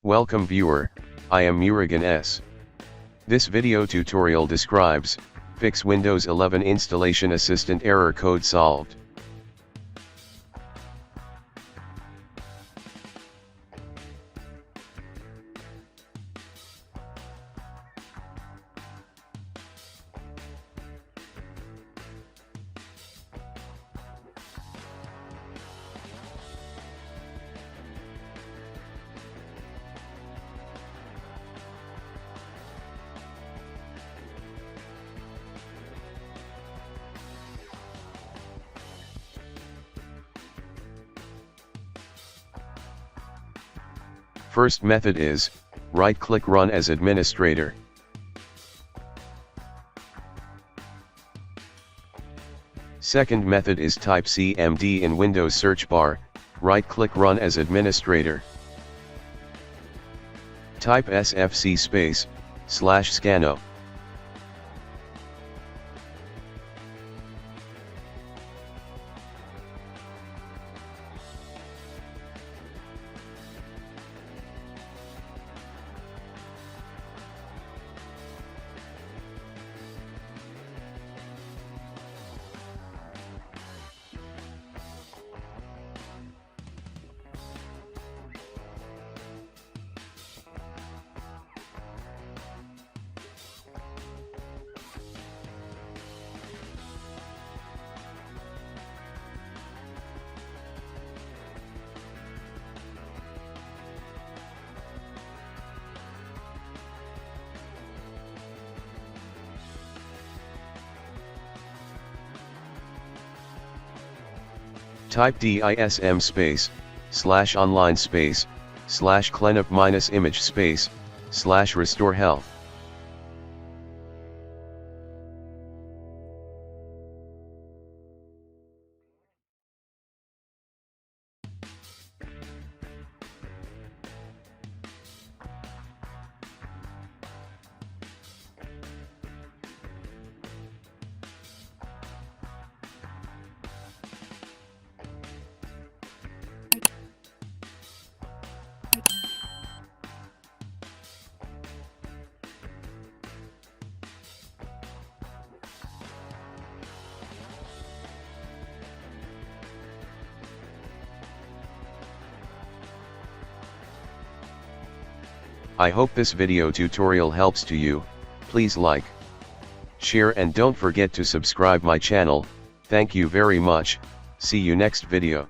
Welcome viewer, I am Murugan S. This video tutorial describes, fix Windows 11 installation assistant error code solved. First method is, right-click Run as administrator. Second method is type CMD in Windows search bar, right-click Run as administrator. Type sfc /scannow. Type dism /online /cleanup -image /restorehealth. I hope this video tutorial helps to you. Please like, share and don't forget to subscribe my channel. Thank you very much. See you next video.